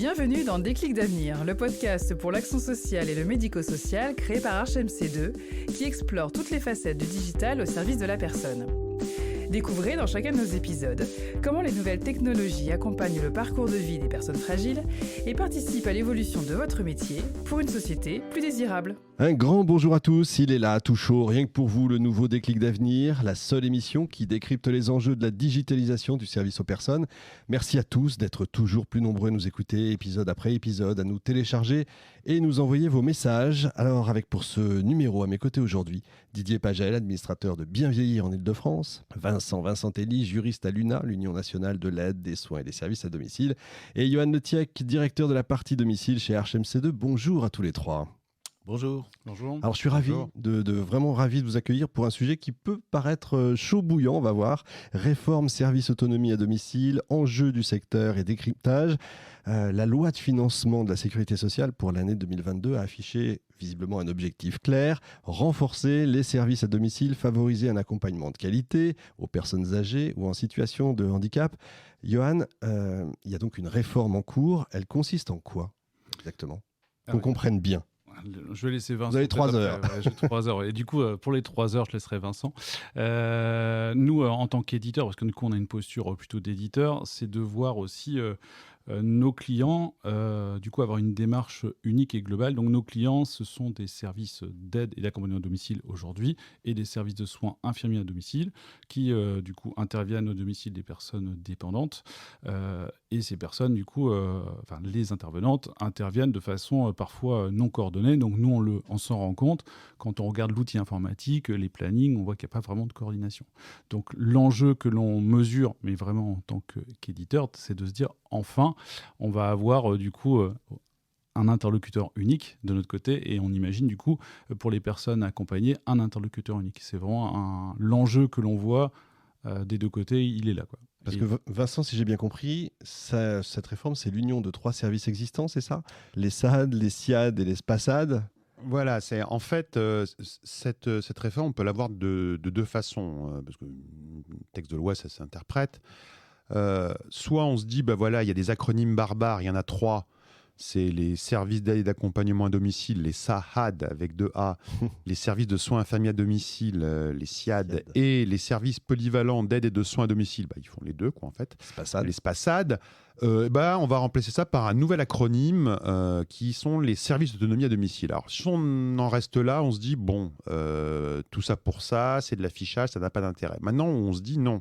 Bienvenue dans Déclic d'avenir, le podcast pour l'action sociale et le médico-social créé par HMC2 qui explore toutes les facettes du digital au service de la personne. Découvrez dans chacun de nos épisodes comment les nouvelles technologies accompagnent le parcours de vie des personnes fragiles et participent à l'évolution de votre métier pour une société plus désirable. Un grand bonjour à tous, il est là, tout chaud, rien que pour vous, le nouveau Déclic d'avenir, la seule émission qui décrypte les enjeux de la digitalisation du service aux personnes. Merci à tous d'être toujours plus nombreux à nous écouter, épisode après épisode, à nous télécharger et nous envoyer vos messages. Alors avec pour ce numéro à mes côtés aujourd'hui, Didier Pagel, administrateur de Bien Vieillir en Ile-de-France, Vincent Telly, juriste à l'UNA, l'Union nationale de l'aide, des soins et des services à domicile, et Johan Letiec, directeur de la partie domicile chez HMC2. Bonjour à tous les trois. Bonjour. Alors je suis ravi, vraiment ravi de vous accueillir pour un sujet qui peut paraître chaud bouillant, on va voir. Réforme service autonomie à domicile, enjeux du secteur et décryptage. La loi de financement de la sécurité sociale pour l'année 2022 a affiché visiblement un objectif clair, renforcer les services à domicile, favoriser un accompagnement de qualité aux personnes âgées ou en situation de handicap. Johan, il y a donc une réforme en cours, elle consiste en quoi exactement ? Qu'on comprenne bien. Je vais laisser Vincent. Vous avez 3 heures. J'ai 3 heures. Et du coup, pour les 3 heures, je laisserai Vincent. Nous, en tant qu'éditeur, parce que du coup, on a une posture plutôt d'éditeur, c'est de voir aussi nos clients, du coup, avoir une démarche unique et globale. Donc, nos clients, ce sont des services d'aide et d'accompagnement à domicile aujourd'hui et des services de soins infirmiers à domicile qui, du coup, interviennent au domicile des personnes dépendantes. Et ces personnes, du coup, les intervenantes interviennent de façon parfois non coordonnée. Donc, nous, on s'en rend compte. Quand on regarde l'outil informatique, les plannings, on voit qu'il n'y a pas vraiment de coordination. Donc, l'enjeu que l'on mesure, mais vraiment en tant qu'éditeur, c'est de se dire, enfin, on va avoir, du coup, un interlocuteur unique de notre côté. Et on imagine, du coup, pour les personnes accompagnées, un interlocuteur unique. C'est vraiment l'enjeu que l'on voit des deux côtés, il est là, quoi. Parce que Vincent, si j'ai bien compris, cette réforme, c'est l'union de 3 services existants, c'est ça ? Les SAD, les SIAD et les SPASAD ? Voilà, c'est en fait cette réforme, on peut l'avoir de 2 façons, parce que le texte de loi, ça s'interprète. Soit on se dit, il y a des acronymes barbares, il y en a 3. C'est les services d'aide et d'accompagnement à domicile, les SAHAD avec 2 A, les services de soins infirmiers à domicile, les SIAD, et les services polyvalents d'aide et de soins à domicile. Ils font les 2, quoi, en fait. SPASAD. Les SPASAD. On va remplacer ça par un nouvel acronyme qui sont les services d'autonomie à domicile. Alors, si on en reste là, on se dit, tout ça pour ça, c'est de l'affichage, ça n'a pas d'intérêt. Maintenant, on se dit non.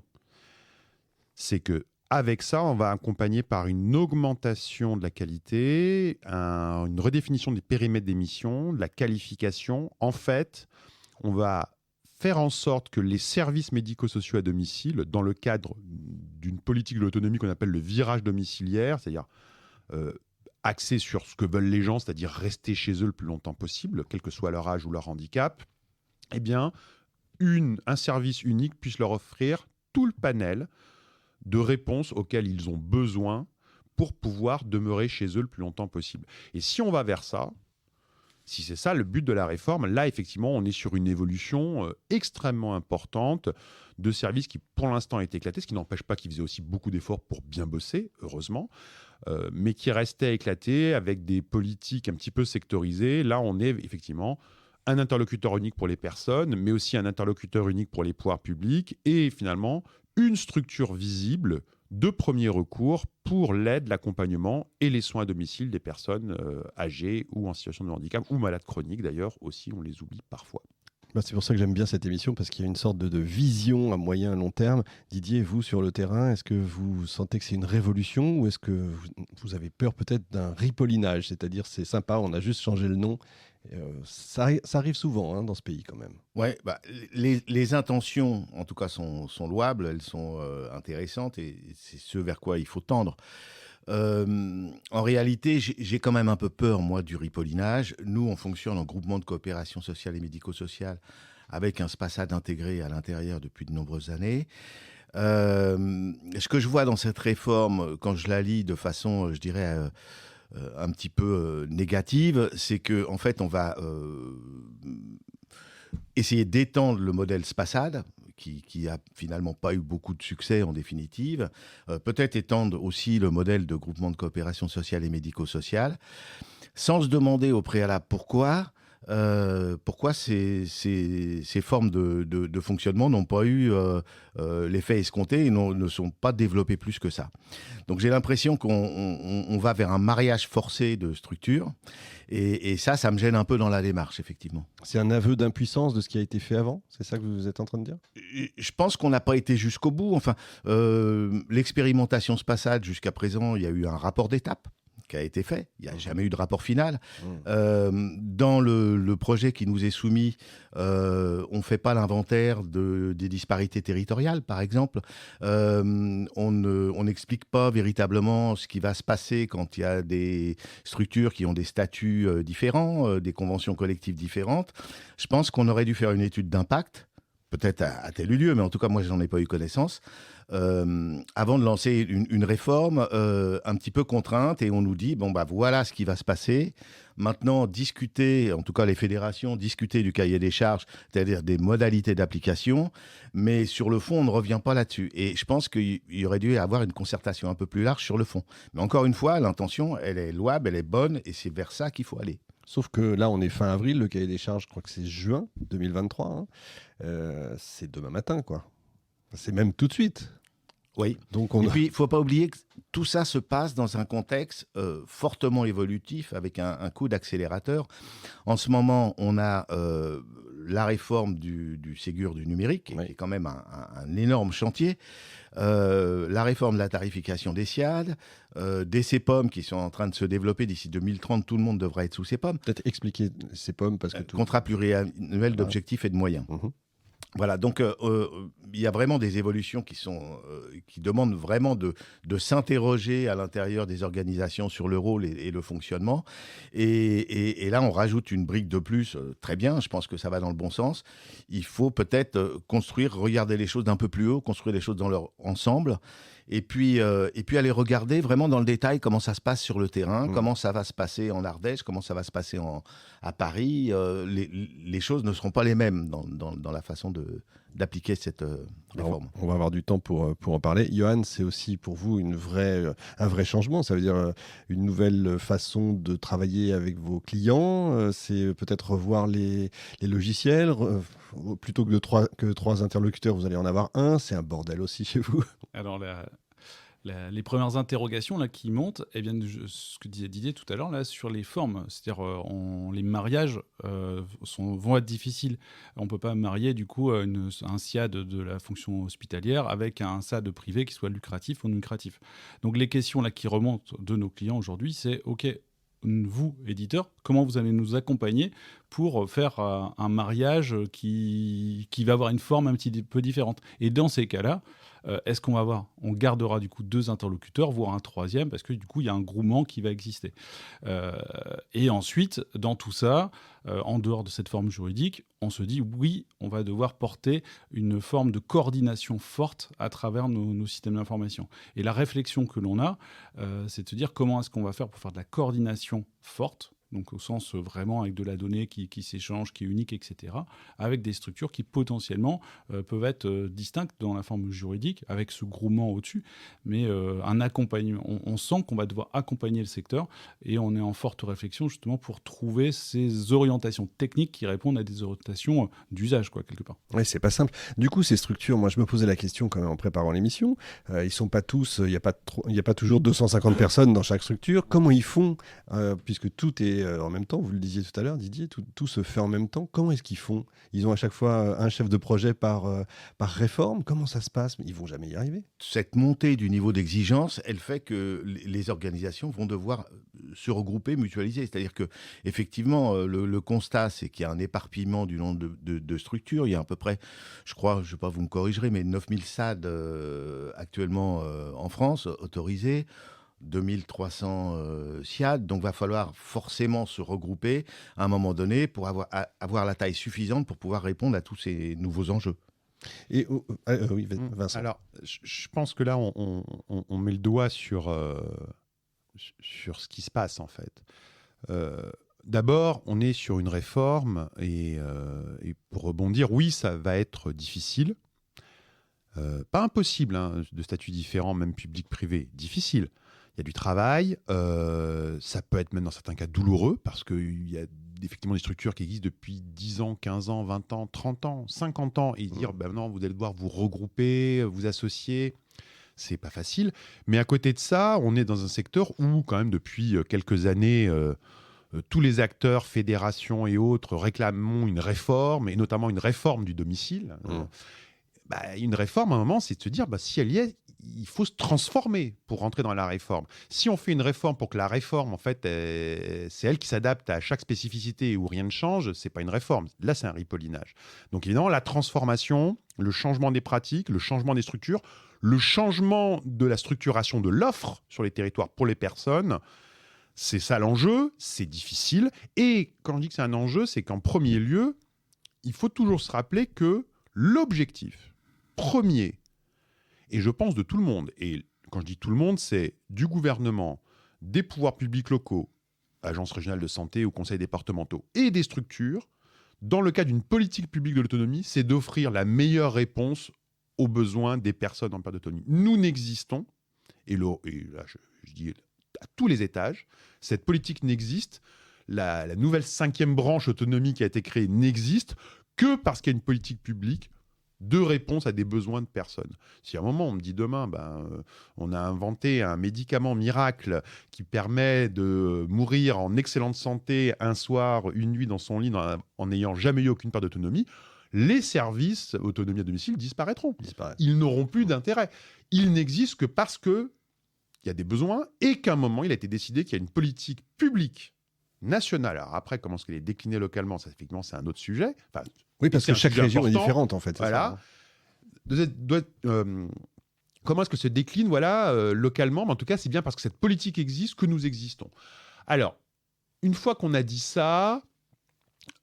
C'est que avec ça, on va accompagner par une augmentation de la qualité, une redéfinition des périmètres d'émission, de la qualification. En fait, on va faire en sorte que les services médico-sociaux à domicile, dans le cadre d'une politique de l'autonomie qu'on appelle le virage domiciliaire, c'est-à-dire axé sur ce que veulent les gens, c'est-à-dire rester chez eux le plus longtemps possible, quel que soit leur âge ou leur handicap, un service unique puisse leur offrir tout le panel de réponses auxquelles ils ont besoin pour pouvoir demeurer chez eux le plus longtemps possible. Et si on va vers ça, si c'est ça le but de la réforme, là, effectivement, on est sur une évolution extrêmement importante de services qui, pour l'instant, est éclaté, ce qui n'empêche pas qu'ils faisaient aussi beaucoup d'efforts pour bien bosser, heureusement, mais qui restait éclaté avec des politiques un petit peu sectorisées. Là, on est effectivement un interlocuteur unique pour les personnes, mais aussi un interlocuteur unique pour les pouvoirs publics et finalement une structure visible de premier recours pour l'aide, l'accompagnement et les soins à domicile des personnes âgées ou en situation de handicap ou malades chroniques d'ailleurs aussi, on les oublie parfois. C'est pour ça que j'aime bien cette émission, parce qu'il y a une sorte de vision à moyen et long terme. Didier, vous, sur le terrain, est-ce que vous sentez que c'est une révolution ou est-ce que vous avez peur peut-être d'un ripollinage ? C'est-à-dire, c'est sympa, on a juste changé le nom. Ça arrive souvent dans ce pays quand même. Ouais, les intentions, en tout cas, sont louables, elles sont intéressantes et c'est ce vers quoi il faut tendre. En réalité, j'ai quand même un peu peur, moi, du ripollinage. Nous, on fonctionne en groupement de coopération sociale et médico-sociale avec un SPASAD intégré à l'intérieur depuis de nombreuses années. Ce que je vois dans cette réforme, quand je la lis de façon, je dirais, un petit peu négative, c'est qu'en fait, on va essayer d'étendre le modèle SPASAD, qui a finalement pas eu beaucoup de succès en définitive. Peut-être étendre aussi le modèle de groupement de coopération sociale et médico-sociale, sans se demander au préalable pourquoi ces formes de fonctionnement n'ont pas eu l'effet escompté et ne sont pas développées plus que ça. Donc j'ai l'impression qu'on va vers un mariage forcé de structures et ça me gêne un peu dans la démarche, effectivement. C'est un aveu d'impuissance de ce qui a été fait avant? C'est ça que vous êtes en train de dire? Je pense qu'on n'a pas été jusqu'au bout. Enfin, l'expérimentation Spasad, jusqu'à présent, il y a eu un rapport d'étape qui a été fait. Il n'y a jamais eu de rapport final. Dans le projet qui nous est soumis, on ne fait pas l'inventaire des disparités territoriales, par exemple. On n'explique pas véritablement ce qui va se passer quand il y a des structures qui ont des statuts différents, des conventions collectives différentes. Je pense qu'on aurait dû faire une étude d'impact, peut-être à tel lieu, mais en tout cas, moi, je n'en ai pas eu connaissance, avant de lancer une réforme un petit peu contrainte, et on nous dit, voilà ce qui va se passer. Maintenant, discuter, en tout cas les fédérations, discuter du cahier des charges, c'est-à-dire des modalités d'application, mais sur le fond, on ne revient pas là-dessus. Et je pense qu'il y aurait dû y avoir une concertation un peu plus large sur le fond. Mais encore une fois, l'intention, elle est louable, elle est bonne, et c'est vers ça qu'il faut aller. Sauf que là, on est fin avril, le cahier des charges, je crois que c'est juin 2023. C'est demain matin, quoi. C'est même tout de suite. Oui. Donc Et puis, il ne faut pas oublier que tout ça se passe dans un contexte fortement évolutif, avec un coup d'accélérateur. En ce moment, on a la réforme du Ségur du numérique, qui est quand même un énorme chantier. La réforme de la tarification des SIAD, des CEPOM qui sont en train de se développer. D'ici 2030, tout le monde devra être sous CEPOM. Peut-être expliquer CEPOM parce que Contrat pluriannuel d'objectifs et de moyens. Voilà, donc il y a vraiment des évolutions qui demandent vraiment de s'interroger à l'intérieur des organisations sur le rôle et le fonctionnement. Et là, on rajoute une brique de plus, très bien, je pense que ça va dans le bon sens. Il faut peut-être regarder les choses d'un peu plus haut, construire les choses dans leur ensemble. Et puis aller regarder vraiment dans le détail comment ça se passe sur le terrain, comment ça va se passer en Ardèche, comment ça va se passer à Paris. Les choses ne seront pas les mêmes dans la façon d'appliquer cette réforme. On va avoir du temps pour en parler. Johan, c'est aussi pour vous un vrai changement. Ça veut dire une nouvelle façon de travailler avec vos clients. C'est peut-être revoir les logiciels. Plutôt que trois interlocuteurs, vous allez en avoir un. C'est un bordel aussi chez vous. Alors, les premières interrogations là, qui montent, elles viennent de ce que disait Didier tout à l'heure là, sur les formes. C'est-à-dire les mariages vont être difficiles. On ne peut pas marier du coup un SIAD de la fonction hospitalière avec un SAD privé qui soit lucratif ou non lucratif. Donc les questions là, qui remontent de nos clients aujourd'hui, c'est OK, vous, éditeurs, comment vous allez nous accompagner pour faire un mariage qui va avoir une forme un petit peu différente. Et dans ces cas-là, est-ce on gardera du coup 2 interlocuteurs, voire un 3e, parce que du coup, il y a un groupement qui va exister. Et ensuite, dans tout ça, en dehors de cette forme juridique, on se dit oui, on va devoir porter une forme de coordination forte à travers nos systèmes d'information. Et la réflexion que l'on a, c'est de se dire comment est-ce qu'on va faire pour faire de la coordination forte, donc au sens vraiment avec de la donnée qui s'échange, qui est unique, etc., avec des structures qui potentiellement peuvent être distinctes dans la forme juridique, avec ce groupement au-dessus, mais un accompagnement. On sent qu'on va devoir accompagner le secteur, et on est en forte réflexion justement pour trouver ces orientations techniques qui répondent à des orientations d'usage, quoi, quelque part. Oui, c'est pas simple. Du coup, ces structures, moi je me posais la question quand même en préparant l'émission, ils sont pas tous, il n'y a pas toujours 250 personnes dans chaque structure. Comment ils font, puisque tout est en même temps, vous le disiez tout à l'heure, Didier, tout se fait en même temps. Comment est-ce qu'ils font? Ils ont à chaque fois un chef de projet par réforme. Comment ça se passe? Ils vont jamais y arriver. Cette montée du niveau d'exigence, elle fait que les organisations vont devoir se regrouper, mutualiser. C'est-à-dire que effectivement, le constat, c'est qu'il y a un éparpillement du nombre de structures. Il y a à peu près, je crois, je ne sais pas, vous me corrigerez, mais 9000 SAD actuellement en France, autorisés. 2300 SIAD, donc va falloir forcément se regrouper à un moment donné pour avoir la taille suffisante pour pouvoir répondre à tous ces nouveaux enjeux. Et oui, Vincent. Alors, je pense que là, on met le doigt sur ce qui se passe en fait. D'abord, on est sur une réforme et pour rebondir, oui, ça va être difficile. Pas impossible, hein, de statuts différents, même public-privé. Difficile. Il y a du travail. Ça peut être même dans certains cas douloureux parce qu'il y a effectivement des structures qui existent depuis 10 ans, 15 ans, 20 ans, 30 ans, 50 ans. Et dire, non, vous allez devoir vous regrouper, vous associer. C'est pas facile. Mais à côté de ça, on est dans un secteur où, quand même, depuis quelques années, tous les acteurs, fédérations et autres, réclament une réforme, et notamment une réforme du domicile. Une réforme, à un moment, c'est de se dire, si elle y est, il faut se transformer pour rentrer dans la réforme. Si on fait une réforme pour que la réforme, en fait, c'est elle qui s'adapte à chaque spécificité où rien ne change, c'est pas une réforme. Là, c'est un ripollinage. Donc, évidemment, la transformation, le changement des pratiques, le changement des structures, le changement de la structuration de l'offre sur les territoires pour les personnes, c'est ça l'enjeu, c'est difficile. Et quand je dis que c'est un enjeu, c'est qu'en premier lieu, il faut toujours se rappeler que l'objectif premier, et je pense de tout le monde, et quand je dis tout le monde, c'est du gouvernement, des pouvoirs publics locaux, agences régionales de santé ou conseils départementaux, et des structures, dans le cadre d'une politique publique de l'autonomie, c'est d'offrir la meilleure réponse aux besoins des personnes en perte d'autonomie. Nous n'existons, et là je dis à tous les étages, cette politique n'existe, la nouvelle 5e branche autonomie qui a été créée n'existe que parce qu'il y a une politique publique de réponse à des besoins de personnes. Si à un moment on me dit demain, on a inventé un médicament miracle qui permet de mourir en excellente santé un soir, une nuit dans son lit en n'ayant jamais eu aucune perte d'autonomie, les services autonomie à domicile disparaîtront. Ils n'auront plus d'intérêt. Ils n'existent que parce qu'il y a des besoins et qu'à un moment il a été décidé qu'il y a une politique publique nationale. Alors après, comment est-ce qu'elle est déclinée localement, ça effectivement c'est un autre sujet. Oui, parce que chaque région est différente, en fait. Voilà. Comment est-ce que se décline localement? Mais en tout cas, c'est bien parce que cette politique existe que nous existons. Alors, une fois qu'on a dit ça,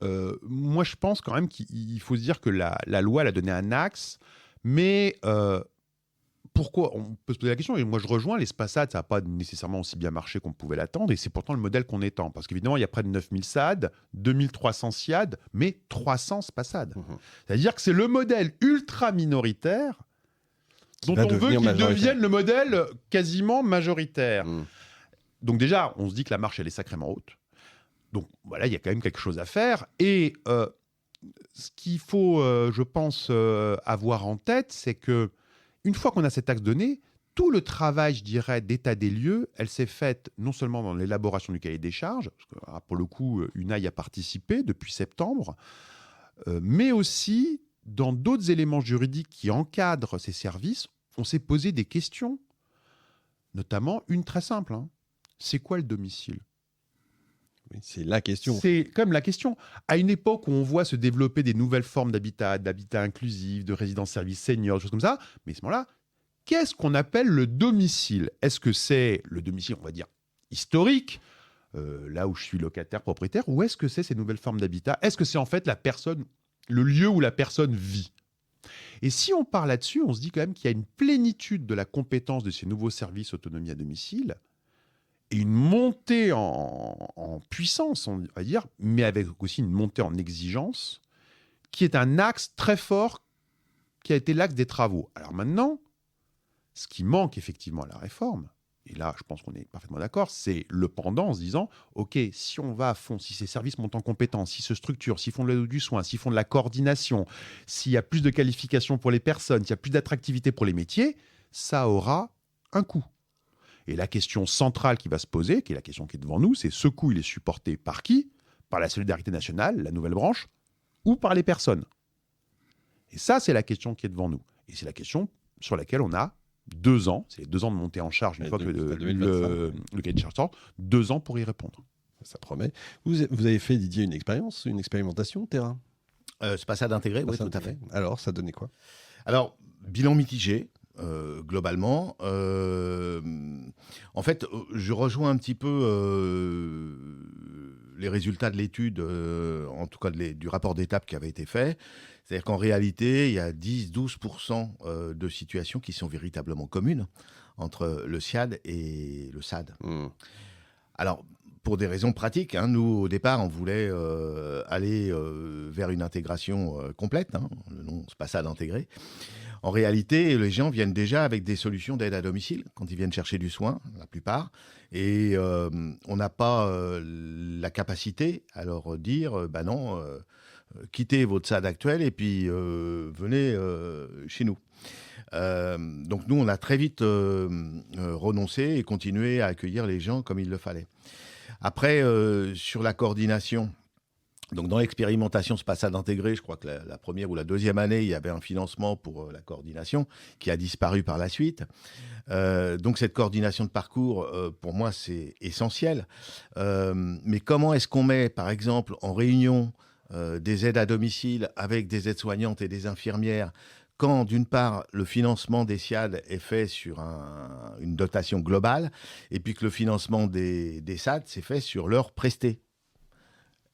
moi, je pense quand même qu'il faut se dire que la loi, elle a donné un axe, mais pourquoi? On peut se poser la question, et moi je rejoins, les SPASAD, ça n'a pas nécessairement aussi bien marché qu'on pouvait l'attendre, et c'est pourtant le modèle qu'on étend, parce qu'évidemment, il y a près de 9000 SAD, 2300 SIAD, mais 300 SPASAD. C'est-à-dire que c'est le modèle ultra minoritaire dont on veut qu'il devienne le modèle quasiment majoritaire. Donc déjà, on se dit que la marche, elle est sacrément haute. Donc voilà, il y a quand même quelque chose à faire, et ce qu'il faut, je pense, avoir en tête, c'est que une fois qu'on a cet axe donné, tout le travail, je dirais, d'état des lieux, elle s'est faite non seulement dans l'élaboration du cahier des charges, parce que, pour le coup, UNAI a participé depuis septembre, mais aussi dans d'autres éléments juridiques qui encadrent ces services, on s'est posé des questions, notamment une très simple. C'est quoi le domicile ? Oui, c'est la question. C'est comme la question. À une époque où on voit se développer des nouvelles formes d'habitat inclusif, de résidence-service senior, des choses comme ça, mais à ce moment-là, qu'est-ce qu'on appelle le domicile ? Est-ce que c'est le domicile, on va dire, historique, là où je suis locataire, propriétaire, ou est-ce que c'est ces nouvelles formes d'habitat ? Est-ce que c'est en fait la personne, le lieu où la personne vit ? Et si on part là-dessus, on se dit quand même qu'il y a une plénitude de la compétence de ces nouveaux services autonomie à domicile, et une montée en puissance, on va dire, mais avec aussi une montée en exigence, qui est un axe très fort, qui a été l'axe des travaux. Alors maintenant, ce qui manque effectivement à la réforme, et là je pense qu'on est parfaitement d'accord, c'est le pendant en se disant, ok, si on va à fond, si ces services montent en compétences, s'ils se structurent, s'ils font du soin, s'ils font de la coordination, s'il y a plus de qualifications pour les personnes, s'il y a plus d'attractivité pour les métiers, ça aura un coût. Et la question centrale qui va se poser, qui est la question qui est devant nous, c'est ce coût, il est supporté par qui ? Par la solidarité nationale, la nouvelle branche, ou par les personnes ? Et ça, c'est la question qui est devant nous. Et c'est la question sur laquelle on a 2 ans, c'est les 2 ans de montée en charge, une fois que le cahier de charge sort, 2 ans pour y répondre. Ça promet. Vous avez fait, Didier, une expérimentation terrain ? SPASAD intégré, oui, tout à fait. Alors, ça donnait quoi ? Alors, bilan mitigé. Globalement, en fait, je rejoins un petit peu les résultats de l'étude, en tout cas du rapport d'étape qui avait été fait. C'est-à-dire qu'en réalité, il y a 10-12% de situations qui sont véritablement communes entre le SIAD et le SAD. Alors, pour des raisons pratiques, nous, au départ, on voulait aller vers une intégration complète, le nom SPASAD intégré. En réalité, les gens viennent déjà avec des solutions d'aide à domicile quand ils viennent chercher du soin, la plupart. Et on n'a pas la capacité à leur dire, non, quittez votre SAD actuel et puis venez chez nous. Donc nous, on a très vite renoncé et continué à accueillir les gens comme il le fallait. Après, sur la coordination, donc dans l'expérimentation SPASAD intégré, je crois que la première ou la deuxième année, il y avait un financement pour la coordination qui a disparu par la suite. Donc cette coordination de parcours, pour moi, c'est essentiel. Mais comment est-ce qu'on met, par exemple, en réunion des aides à domicile avec des aides-soignantes et des infirmières quand, d'une part, le financement des SIAD est fait sur une dotation globale, et puis que le financement des SAD, c'est fait sur l'heure prestée.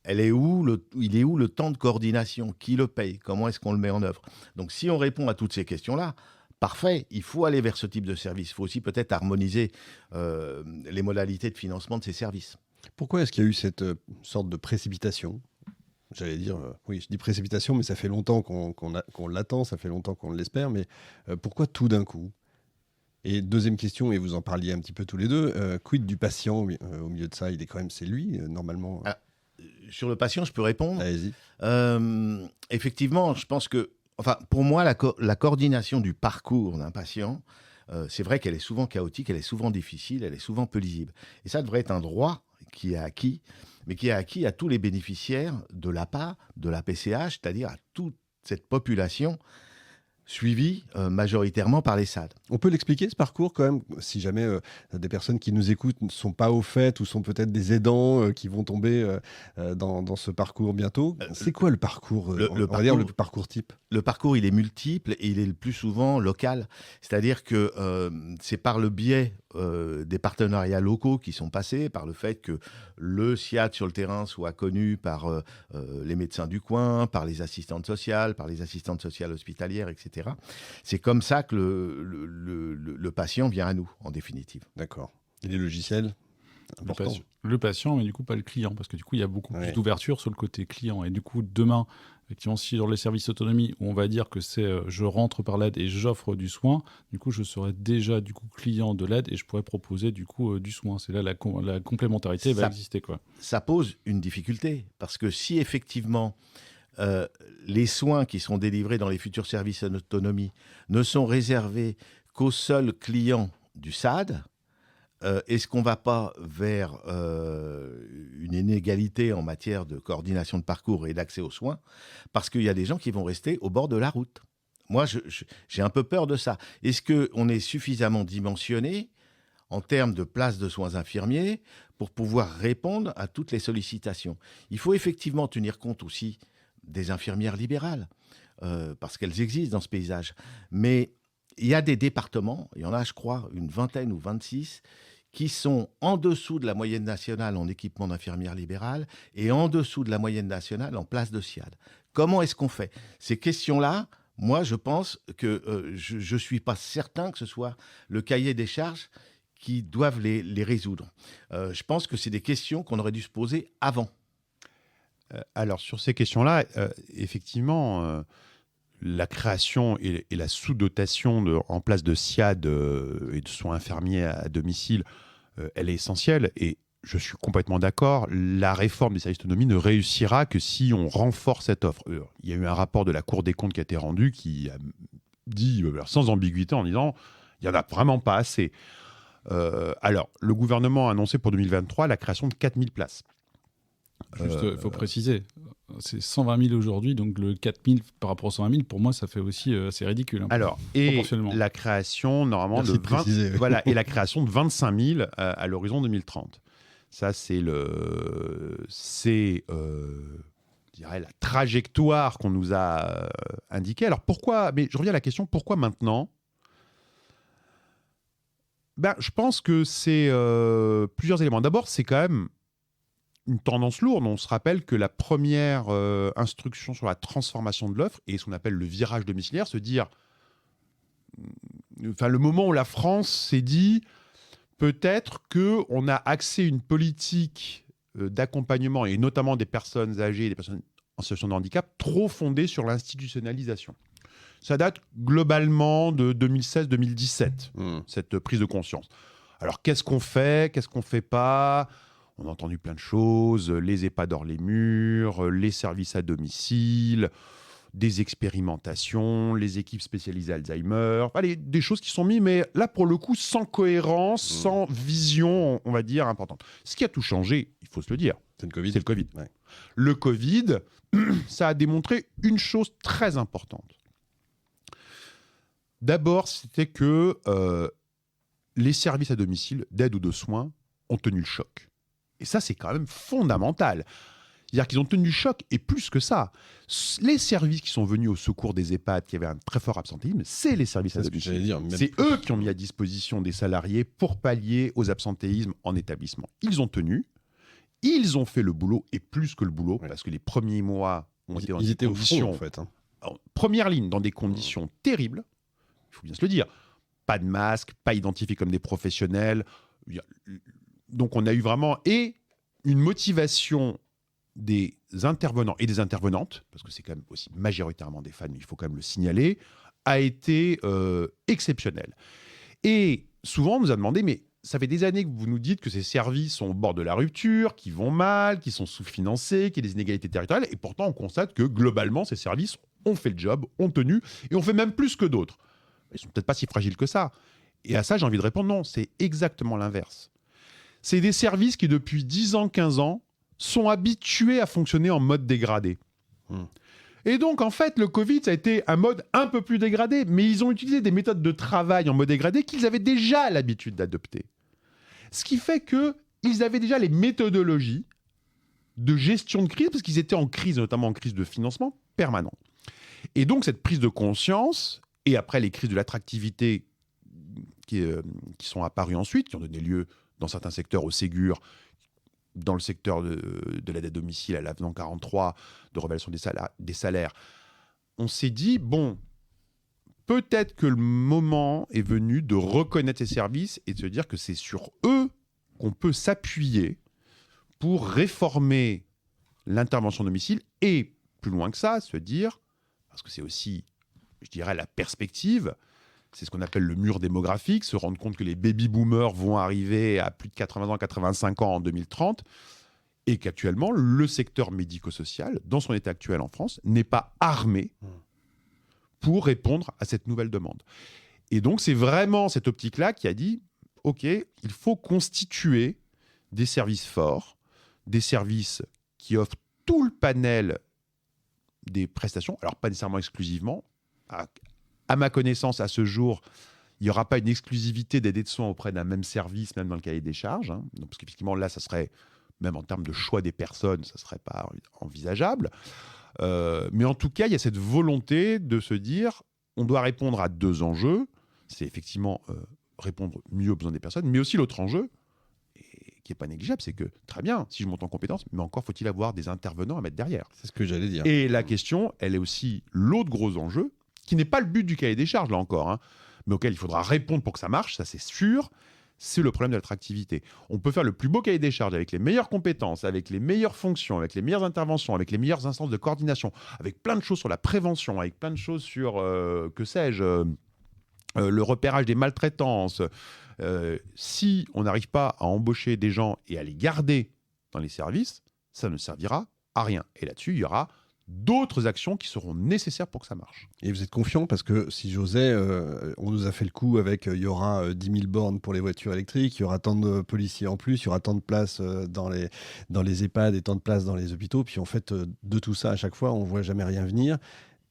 Il est où le temps de coordination? Qui le paye? Comment est-ce qu'on le met en œuvre? Donc, si on répond à toutes ces questions-là, parfait, il faut aller vers ce type de service. Il faut aussi peut-être harmoniser les modalités de financement de ces services. Pourquoi est-ce qu'il y a eu cette sorte de précipitation? J'allais dire, oui, je dis précipitation, mais ça fait longtemps qu'on l'attend, ça fait longtemps qu'on l'espère, mais pourquoi tout d'un coup? Et deuxième question, et vous en parliez un petit peu tous les deux, quid du patient au milieu de ça? C'est lui, normalement. Sur le patient, je peux répondre. Allez-y. Effectivement, je pense que, pour moi, la coordination du parcours d'un patient, c'est vrai qu'elle est souvent chaotique, elle est souvent difficile, elle est souvent peu lisible. Et ça devrait être un droit qui est acquis, mais qui est acquis à tous les bénéficiaires de l'APA, de la PCH, c'est-à-dire à toute cette population suivie majoritairement par les SAD. On peut l'expliquer, ce parcours, quand même, si jamais des personnes qui nous écoutent ne sont pas au fait ou sont peut-être des aidants qui vont tomber dans ce parcours bientôt. C'est quoi le parcours, on va dire le parcours type? Le parcours, il est multiple et il est le plus souvent local. C'est-à-dire que c'est par le biais des partenariats locaux qui sont passés, par le fait que le SIAD sur le terrain soit connu par les médecins du coin, par les assistantes sociales, hospitalières, etc. C'est comme ça que le patient vient à nous, en définitive. D'accord. Et les logiciels? Le patient, mais du coup pas le client, parce que du coup il y a beaucoup plus d'ouverture sur le côté client. Et du coup demain, effectivement, si dans les services autonomie où on va dire que c'est je rentre par l'aide et j'offre du soin, du coup je serai déjà du coup client de l'aide et je pourrais proposer du coup du soin. C'est là la complémentarité va exister, quoi. Ça pose une difficulté, parce que si effectivement les soins qui seront délivrés dans les futurs services en autonomie ne sont réservés qu'aux seuls clients du SAD, est-ce qu'on ne va pas vers une inégalité en matière de coordination de parcours et d'accès aux soins? Parce qu'il y a des gens qui vont rester au bord de la route. Moi, j'ai un peu peur de ça. Est-ce qu'on est suffisamment dimensionné en termes de places de soins infirmiers pour pouvoir répondre à toutes les sollicitations? Il faut effectivement tenir compte aussi des infirmières libérales, parce qu'elles existent dans ce paysage. Mais il y a des départements, il y en a, je crois, une vingtaine ou 26, qui sont en dessous de la moyenne nationale en équipement d'infirmières libérales et en dessous de la moyenne nationale en place de SIAD. Comment est-ce qu'on fait? Ces questions-là, moi, je pense que je ne suis pas certain que ce soit le cahier des charges qui doivent les résoudre. Je pense que c'est des questions qu'on aurait dû se poser avant. Alors, sur ces questions-là, effectivement, la création et la sous-dotation en place de SIAD et de soins infirmiers à domicile, elle est essentielle. Et je suis complètement d'accord, la réforme des services d'autonomie ne réussira que si on renforce cette offre. Il y a eu un rapport de la Cour des comptes qui a été rendu qui a dit, sans ambiguïté, en disant il n'y en a vraiment pas assez. Alors, le gouvernement a annoncé pour 2023 la création de 4000 places. Juste, il faut préciser, c'est 120 000 aujourd'hui, donc le 4 000 par rapport aux 120 000, pour moi, ça fait aussi, c'est ridicule. Alors, et la création, normalement, et la création de 25 000 à l'horizon 2030. Ça, c'est la trajectoire qu'on nous a indiquée. Alors, pourquoi, mais je reviens à la question, pourquoi maintenant? Je pense que c'est plusieurs éléments. D'abord, c'est quand même une tendance lourde. On se rappelle que la première instruction sur la transformation de l'offre et ce qu'on appelle le virage domiciliaire, le moment où la France s'est dit peut-être qu'on a axé une politique d'accompagnement et notamment des personnes âgées et des personnes en situation de handicap trop fondée sur l'institutionnalisation. Ça date globalement de 2016-2017, cette prise de conscience. Alors, qu'est-ce qu'on fait pas? On a entendu plein de choses, les EHPAD hors les murs, les services à domicile, des expérimentations, les équipes spécialisées Alzheimer, des choses qui sont mises, mais là, pour le coup, sans cohérence, sans vision, on va dire, importante. Ce qui a tout changé, il faut se le dire, c'est le Covid. C'est le Covid. Ouais. Le Covid, ça a démontré une chose très importante. D'abord, c'était que les services à domicile d'aide ou de soins ont tenu le choc. Et ça, c'est quand même fondamental. C'est-à-dire qu'ils ont tenu le choc, et plus que ça. Les services qui sont venus au secours des EHPAD, qui avaient un très fort absentéisme, c'est les services à domicile. C'est eux qui ont mis à disposition des salariés pour pallier aux absentéismes en établissement. Ils ont tenu, ils ont fait le boulot, et plus que le boulot, parce que les premiers mois ont été dans des conditions... au front, en fait. En première ligne, dans des conditions terribles, il faut bien se le dire. Pas de masque, pas identifiés comme des professionnels. Donc on a eu vraiment une motivation des intervenants et des intervenantes, parce que c'est quand même aussi majoritairement des femmes, mais il faut quand même le signaler, a été exceptionnelle. Et souvent on nous a demandé, mais ça fait des années que vous nous dites que ces services sont au bord de la rupture, qui vont mal, qui sont sous-financés, qu'il y a des inégalités territoriales, et pourtant on constate que globalement ces services ont fait le job, ont tenu, et ont fait même plus que d'autres. Ils sont peut-être pas si fragiles que ça. Et à ça, j'ai envie de répondre, non, c'est exactement l'inverse. C'est des services qui, depuis 10 ans, 15 ans, sont habitués à fonctionner en mode dégradé. Et donc, en fait, le Covid, ça a été un mode un peu plus dégradé, mais ils ont utilisé des méthodes de travail en mode dégradé qu'ils avaient déjà l'habitude d'adopter. Ce qui fait qu'ils avaient déjà les méthodologies de gestion de crise, parce qu'ils étaient en crise, notamment en crise de financement permanent. Et donc, cette prise de conscience, et après les crises de l'attractivité qui sont apparues ensuite, qui ont donné lieu dans certains secteurs au Ségur, dans le secteur de l'aide à domicile, à l'avenant 43, de révélation des salaires, on s'est dit, bon, peut-être que le moment est venu de reconnaître ces services et de se dire que c'est sur eux qu'on peut s'appuyer pour réformer l'intervention à domicile et, plus loin que ça, se dire, parce que c'est aussi, je dirais, la perspective, c'est ce qu'on appelle le mur démographique, se rendre compte que les baby-boomers vont arriver à plus de 80 ans, 85 ans en 2030, et qu'actuellement, le secteur médico-social, dans son état actuel en France, n'est pas armé pour répondre à cette nouvelle demande. Et donc, c'est vraiment cette optique-là qui a dit, OK, il faut constituer des services forts, des services qui offrent tout le panel des prestations, alors pas nécessairement exclusivement. À ma connaissance, à ce jour, il n'y aura pas une exclusivité d'aide de soins auprès d'un même service, même dans le cahier des charges. Donc, parce qu'effectivement, là, ça serait, même en termes de choix des personnes, ça ne serait pas envisageable. Mais en tout cas, il y a cette volonté de se dire, on doit répondre à deux enjeux. C'est effectivement répondre mieux aux besoins des personnes, mais aussi l'autre enjeu, qui n'est pas négligeable, c'est que, très bien, si je monte en compétence, mais encore faut-il avoir des intervenants à mettre derrière. C'est ce que j'allais dire. Et la question, elle est aussi l'autre gros enjeu, qui n'est pas le but du cahier des charges, là encore, mais auquel il faudra répondre pour que ça marche, ça c'est sûr, c'est le problème de l'attractivité. On peut faire le plus beau cahier des charges avec les meilleures compétences, avec les meilleures fonctions, avec les meilleures interventions, avec les meilleures instances de coordination, avec plein de choses sur la prévention, avec plein de choses sur, que sais-je, le repérage des maltraitances. Si on n'arrive pas à embaucher des gens et à les garder dans les services, ça ne servira à rien. Et là-dessus, il y aura d'autres actions qui seront nécessaires pour que ça marche. Et vous êtes confiant parce que si j'osais, on nous a fait le coup avec il y aura 10 000 bornes pour les voitures électriques, il y aura tant de policiers en plus, il y aura tant de places dans les EHPAD et tant de places dans les hôpitaux. Puis en fait, de tout ça, à chaque fois, on ne voit jamais rien venir.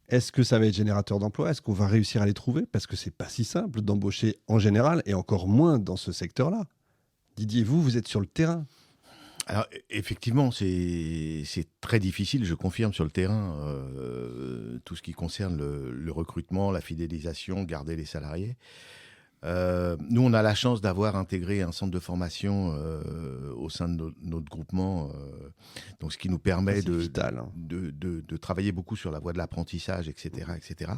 Est-ce que ça va être générateur d'emplois? Est-ce qu'on va réussir à les trouver? Parce que c'est pas si simple d'embaucher en général et encore moins dans ce secteur-là. Didier, vous êtes sur le terrain. Alors, effectivement, c'est très difficile, je confirme, sur le terrain, tout ce qui concerne le recrutement, la fidélisation, garder les salariés. Nous, on a la chance d'avoir intégré un centre de formation au sein de notre groupement, donc ce qui nous permet de travailler beaucoup sur la voie de l'apprentissage, etc. etc.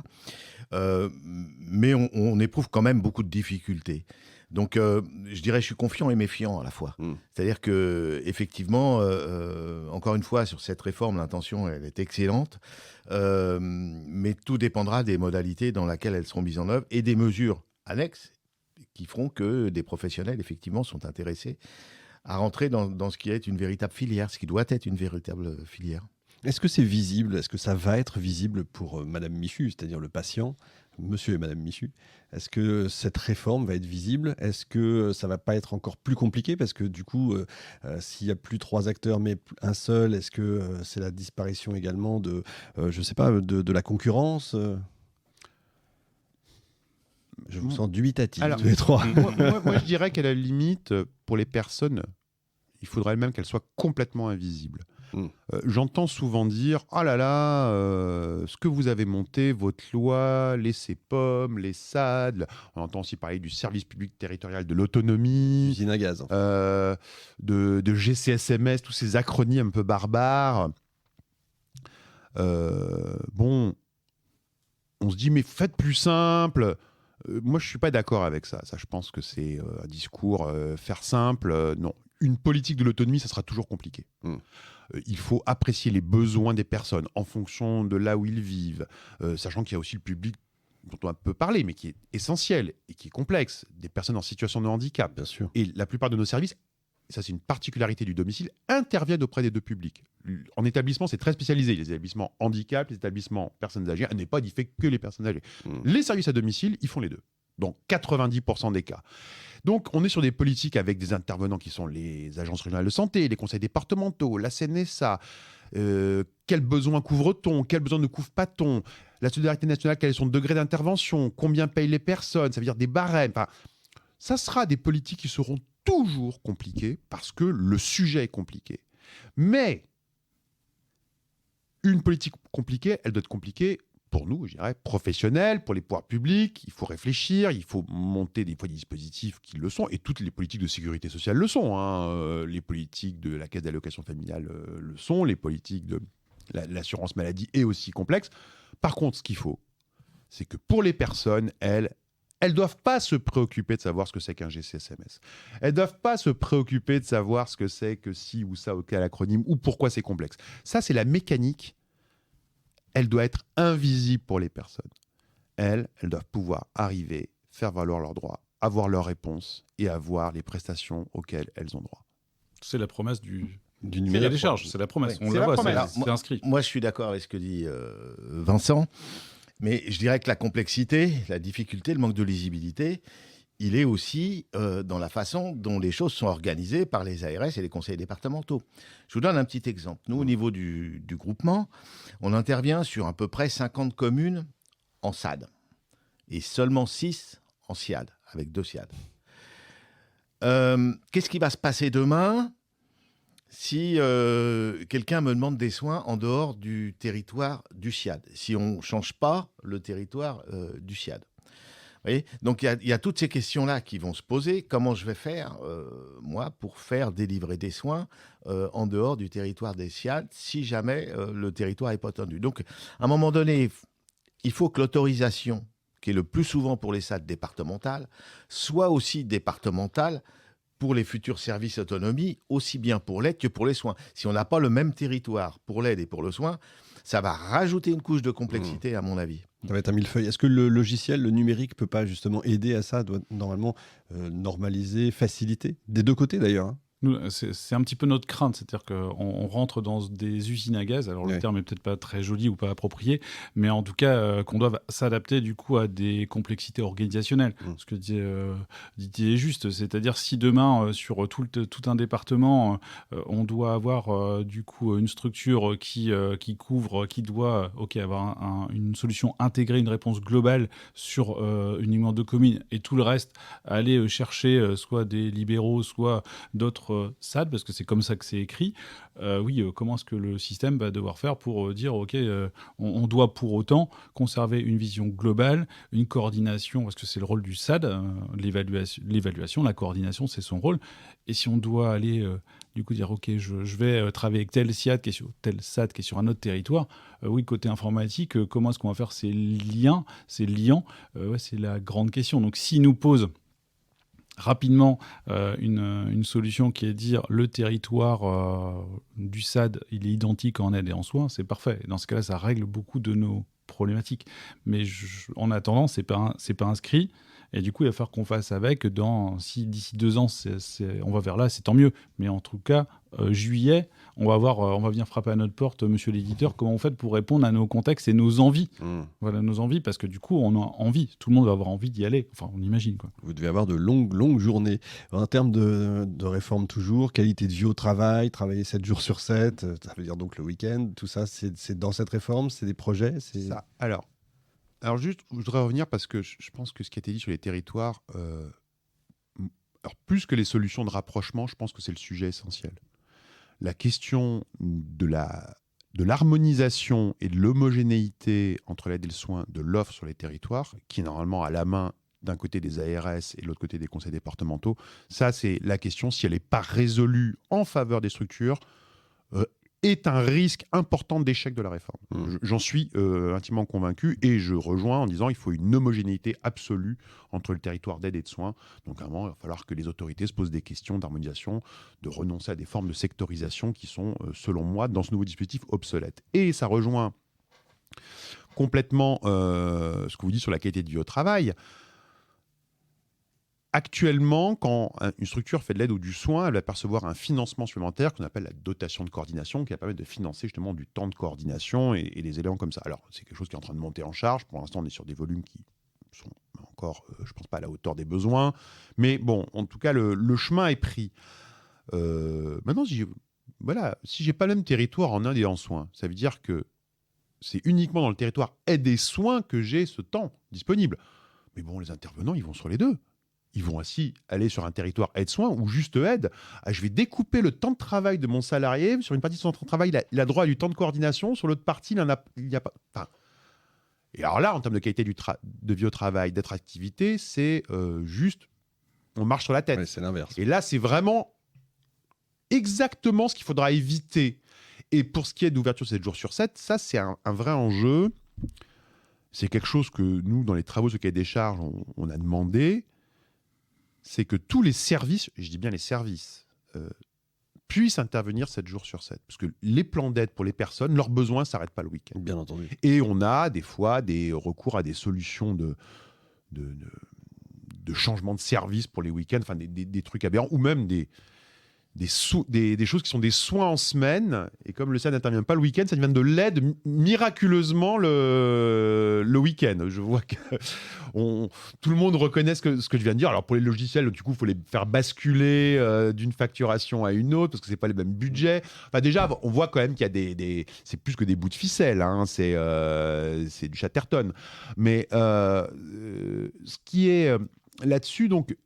Mais on éprouve quand même beaucoup de difficultés. Donc, je dirais, je suis confiant et méfiant à la fois. C'est-à-dire que, effectivement, encore une fois, sur cette réforme, l'intention, elle est excellente, mais tout dépendra des modalités dans lesquelles elles seront mises en œuvre et des mesures annexes qui feront que des professionnels, effectivement, sont intéressés à rentrer dans ce qui est une véritable filière, ce qui doit être une véritable filière. Est-ce que c'est visible? Est-ce que ça va être visible pour Madame Michu, c'est-à-dire le patient, Monsieur et Madame Michu? Est-ce que cette réforme va être visible? Est-ce que ça va pas être encore plus compliqué? Parce que du coup, s'il y a plus 3 acteurs mais un seul, est-ce que c'est la disparition également de, je sais pas, de la concurrence? Je vous sens dubitatif tous les 3. moi, je dirais qu'à la limite, pour les personnes, il faudrait même qu'elles soient complètement invisibles. J'entends souvent dire « Ah là là, ce que vous avez monté, votre loi, les CEPOM, les SAD », on entend aussi parler du service public territorial de l'autonomie, Usine à gaz. En fait. de GCSMS, tous ces acronymes un peu barbares. Bon, on se dit « Mais faites plus simple ». Moi, je ne suis pas d'accord avec ça. Ça, je pense que c'est un discours faire simple. Non, une politique de l'autonomie, ça sera toujours compliqué. Il faut apprécier les besoins des personnes en fonction de là où ils vivent, sachant qu'il y a aussi le public dont on peut parler, mais qui est essentiel et qui est complexe, des personnes en situation de handicap. Bien sûr. Et la plupart de nos services, ça c'est une particularité du domicile, interviennent auprès des deux publics. En établissement, c'est très spécialisé. Les établissements handicap, les établissements personnes âgées, un EHPAD, il fait que les personnes âgées. Les services à domicile, ils font les deux, dans 90% des cas. Donc, on est sur des politiques avec des intervenants qui sont les agences régionales de santé, les conseils départementaux, la CNSA. Quels besoins couvre-t-on? Quels besoins ne couvre pas-t-on? La solidarité nationale, quel est son degré d'intervention? Combien payent les personnes? Ça veut dire des barèmes. Enfin, ça sera des politiques qui seront toujours compliquées parce que le sujet est compliqué. Mais une politique compliquée, elle doit être compliquée pour nous, je dirais, professionnels, pour les pouvoirs publics. Il faut réfléchir, il faut monter des dispositifs qui le sont, et toutes les politiques de sécurité sociale le sont. Les politiques de la caisse d'allocation familiale le sont, les politiques de l'assurance maladie est aussi complexe. Par contre, ce qu'il faut, c'est que pour les personnes, elles ne doivent pas se préoccuper de savoir ce que c'est qu'un GCSMS. Elles ne doivent pas se préoccuper de savoir ce que c'est que ci ou ça, quel acronyme, ou pourquoi c'est complexe. Ça, c'est la mécanique. Elle doit être invisible pour les personnes. Elles doivent pouvoir arriver, faire valoir leurs droits, avoir leurs réponses et avoir les prestations auxquelles elles ont droit. C'est la promesse du numéro des charges. C'est la promesse. Oui, On c'est la la voit, promesse. c'est inscrit. Moi, je suis d'accord avec ce que dit Vincent, mais je dirais que la complexité, la difficulté, le manque de lisibilité, il est aussi dans la façon dont les choses sont organisées par les ARS et les conseils départementaux. Je vous donne un petit exemple. Nous, au niveau du groupement, on intervient sur à peu près 50 communes en SAD et seulement 6 en SIAD, avec 2 SIAD. Qu'est-ce qui va se passer demain si quelqu'un me demande des soins en dehors du territoire du SIAD, si on ne change pas le territoire du SIAD? Vous voyez, donc il y a toutes ces questions-là qui vont se poser. Comment je vais faire, moi, pour faire délivrer des soins en dehors du territoire des SIAD si jamais le territoire n'est pas tendu? Donc, à un moment donné, il faut que l'autorisation, qui est le plus souvent pour les SAD départementales, soit aussi départementale pour les futurs services autonomie, aussi bien pour l'aide que pour les soins. Si on n'a pas le même territoire pour l'aide et pour le soin, ça va rajouter une couche de complexité, à mon avis. Ça va être un millefeuille. Est-ce que le logiciel, le numérique, ne peut pas justement aider à ça, doit normalement normaliser, faciliter? Des deux côtés d'ailleurs. Hein. Nous, c'est un petit peu notre crainte, c'est-à-dire qu'on rentre dans des usines à gaz, alors le terme est peut-être pas très joli ou pas approprié, mais en tout cas qu'on doit s'adapter du coup à des complexités organisationnelles. Ce que Didier est juste, c'est-à-dire si demain sur tout un département on doit avoir du coup une structure qui couvre, qui doit avoir une solution intégrée, une réponse globale sur uniquement 2 communes, et tout le reste aller chercher soit des libéraux, soit d'autres SAD, parce que c'est comme ça que c'est écrit. Comment est-ce que le système va devoir faire pour dire on doit pour autant conserver une vision globale, une coordination, parce que c'est le rôle du SAD, l'évaluation, la coordination, c'est son rôle. Et si on doit aller du coup dire je vais travailler avec tel SAD qui est sur un autre territoire, côté informatique, comment est-ce qu'on va faire ces liens, c'est la grande question. Donc s'il nous pose rapidement une solution qui est de dire le territoire du SAD, il est identique en aide et en soins, c'est parfait. Et dans ce cas-là, ça règle beaucoup de nos problématiques. Mais en attendant, c'est pas inscrit. Et du coup, il va falloir qu'on fasse avec. Si d'ici 2 ans, on va vers là, c'est tant mieux. Mais en tout cas, juillet, on va venir frapper à notre porte, monsieur l'éditeur, comment on fait pour répondre à nos contextes et nos envies. Voilà, nos envies, parce que du coup, on a envie. Tout le monde va avoir envie d'y aller. Enfin, on imagine, quoi. Vous devez avoir de longues journées. En termes de réforme toujours, qualité de vie au travail, travailler 7 jours sur 7, ça veut dire donc le week-end, tout ça, c'est dans cette réforme, c'est des projets Ça. Alors juste, je voudrais revenir parce que je pense que ce qui a été dit sur les territoires, alors plus que les solutions de rapprochement, je pense que c'est le sujet essentiel. La question de l'harmonisation et de l'homogénéité entre l'aide et le soin de l'offre sur les territoires, qui est normalement à la main d'un côté des ARS et de l'autre côté des conseils départementaux, ça c'est la question, si elle n'est pas résolue en faveur des structures, est un risque important d'échec de la réforme. J'en suis intimement convaincu et je rejoins en disant qu'il faut une homogénéité absolue entre le territoire d'aide et de soins. Donc à un moment, il va falloir que les autorités se posent des questions d'harmonisation, de renoncer à des formes de sectorisation qui sont, selon moi, dans ce nouveau dispositif, obsolètes. Et ça rejoint complètement ce que vous dites sur la qualité de vie au travail. Actuellement, quand une structure fait de l'aide ou du soin, elle va percevoir un financement supplémentaire qu'on appelle la dotation de coordination, qui va permettre de financer justement du temps de coordination et des éléments comme ça. Alors, c'est quelque chose qui est en train de monter en charge. Pour l'instant, on est sur des volumes qui sont encore, je ne pense pas, à la hauteur des besoins. Mais bon, en tout cas, le chemin est pris. Maintenant, si je n'ai pas le même territoire en aide et en soins, ça veut dire que c'est uniquement dans le territoire aide et soins que j'ai ce temps disponible. Mais bon, les intervenants, ils vont sur les deux. Ils vont ainsi aller sur un territoire aide-soin ou juste aide. Je vais découper le temps de travail de mon salarié. Sur une partie de son temps de travail, il a droit à du temps de coordination. Sur l'autre partie, il n'y a pas. Enfin, et alors là, en termes de qualité de vie au travail, d'attractivité, c'est juste, on marche sur la tête. Ouais, c'est l'inverse. Et là, c'est vraiment exactement ce qu'il faudra éviter. Et pour ce qui est d'ouverture 7 jours sur 7, ça, c'est un vrai enjeu. C'est quelque chose que nous, dans les travaux sur le cahier des charges, on a demandé. C'est que tous les services, je dis bien les services, puissent intervenir 7 jours sur 7. Parce que les plans d'aide pour les personnes, leurs besoins ne s'arrêtent pas le week-end. Bien entendu. Et on a des fois des recours à des solutions de changement de service pour les week-ends, enfin des trucs aberrants, ou même des choses qui sont des soins en semaine, et comme le SAD n'intervient pas le week-end, ça devient de l'aide miraculeusement le week-end. Je vois que tout le monde reconnaît ce que je viens de dire. Alors pour les logiciels, du coup, il faut les faire basculer d'une facturation à une autre, parce que c'est pas les mêmes budgets. Enfin déjà, on voit quand même qu'il y a c'est plus que des bouts de ficelle, hein, c'est du Chatterton. Mais ce qui est là-dessus, donc,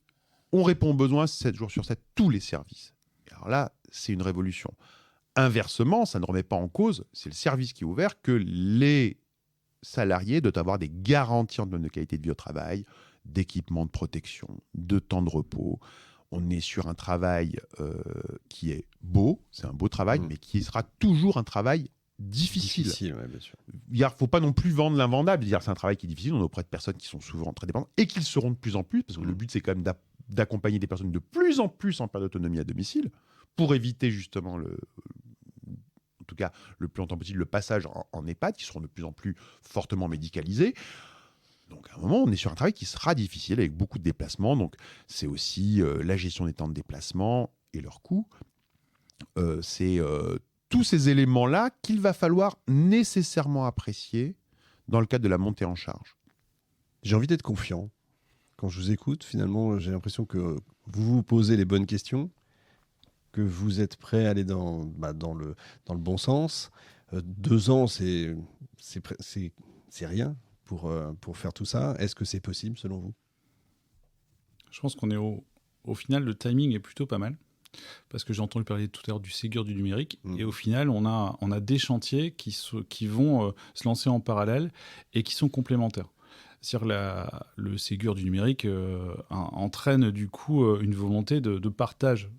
on répond aux besoins 7 jours sur 7, tous les services. Alors là, c'est une révolution. Inversement, ça ne remet pas en cause, c'est le service qui est ouvert, que les salariés doivent avoir des garanties en termes de qualité de vie au travail, d'équipement de protection, de temps de repos. On est sur un travail qui est beau, c'est un beau travail, mais qui sera toujours un travail difficile. Ouais, bien sûr. Il ne faut pas non plus vendre l'invendable, dire c'est un travail qui est difficile, on est auprès de personnes qui sont souvent très dépendantes et qui le seront de plus en plus, parce que le but c'est quand même d'accompagner des personnes de plus en plus en perte d'autonomie à domicile, pour éviter justement en tout cas le plus longtemps possible le passage en EHPAD, qui seront de plus en plus fortement médicalisés. Donc à un moment, on est sur un travail qui sera difficile, avec beaucoup de déplacements. Donc c'est aussi la gestion des temps de déplacement et leurs coûts. C'est tous ces éléments-là qu'il va falloir nécessairement apprécier dans le cadre de la montée en charge. J'ai envie d'être confiant. Quand je vous écoute, finalement, j'ai l'impression que vous vous posez les bonnes questions, que vous êtes prêt à aller dans le bon sens. 2 ans, c'est rien pour faire tout ça. Est-ce que c'est possible, selon vous ? Je pense qu'on est au final, le timing est plutôt pas mal. Parce que j'ai entendu parler tout à l'heure du Ségur du numérique, et au final, on a des chantiers qui vont se lancer en parallèle et qui sont complémentaires. C'est-à-dire que le Ségur du numérique entraîne du coup une volonté de partage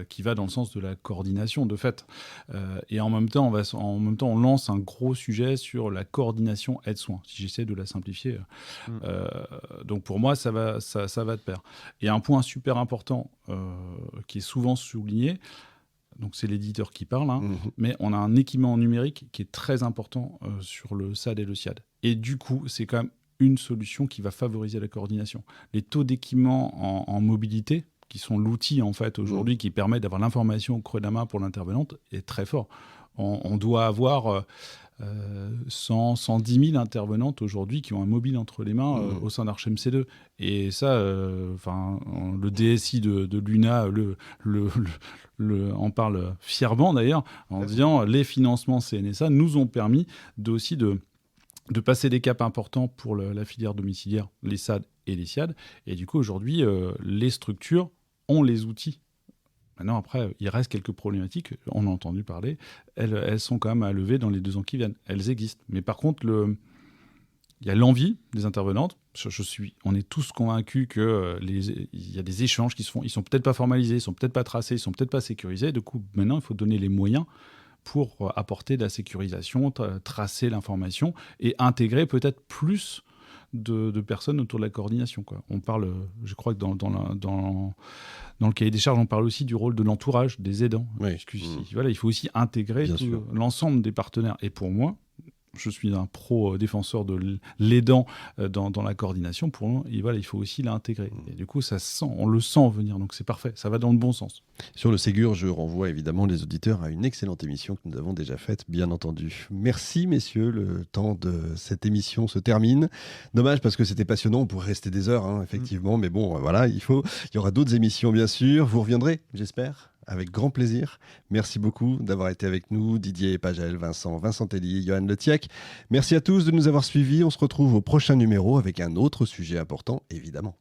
qui va dans le sens de la coordination de fait. Et en même temps, on lance un gros sujet sur la coordination aide-soins, si j'essaie de la simplifier. Donc pour moi, ça va de pair. Et un point super important qui est souvent souligné, donc c'est l'éditeur qui parle, mais on a un équipement numérique qui est très important sur le SAD et le SIAD. Et du coup, c'est quand même une solution qui va favoriser la coordination. Les taux d'équipement en mobilité, qui sont l'outil en fait aujourd'hui qui permet d'avoir l'information au creux de la main pour l'intervenante, est très fort. On doit avoir 110 000 intervenantes aujourd'hui qui ont un mobile entre les mains au sein d'ArchMC2. Et ça, le DSI de l'UNA en parle fièrement d'ailleurs, en disant les financements CNSA nous ont permis aussi de passer des caps importants pour la filière domiciliaire, les SAD et les SIAD. Et du coup, aujourd'hui, les structures ont les outils. Maintenant, après, il reste quelques problématiques, on a entendu parler. Elles sont quand même à lever dans les 2 ans qui viennent. Elles existent. Mais par contre, il y a l'envie des intervenantes. On est tous convaincus qu'il y a des échanges qui se font. Ils ne sont peut-être pas formalisés, ils ne sont peut-être pas tracés, ils ne sont peut-être pas sécurisés. Du coup, maintenant, il faut donner les moyens pour apporter de la sécurisation, tracer l'information et intégrer peut-être plus de personnes autour de la coordination, quoi. On parle, je crois que dans le cahier des charges, on parle aussi du rôle de l'entourage, des aidants. Oui. Voilà, il faut aussi intégrer l'ensemble des partenaires. Et pour moi, je suis un pro-défenseur de l'aidant dans la coordination. Pour moi, il faut aussi l'intégrer. Et du coup, on le sent venir, donc c'est parfait. Ça va dans le bon sens. Sur le Ségur, je renvoie évidemment les auditeurs à une excellente émission que nous avons déjà faite, bien entendu. Merci, messieurs. Le temps de cette émission se termine. Dommage parce que c'était passionnant. On pourrait rester des heures, effectivement. Mais bon, voilà, il y aura d'autres émissions, bien sûr. Vous reviendrez, j'espère. Avec grand plaisir. Merci beaucoup d'avoir été avec nous, Didier Pagel, Vincent Tellier, Johan Letiec. Merci à tous de nous avoir suivis. On se retrouve au prochain numéro avec un autre sujet important, évidemment.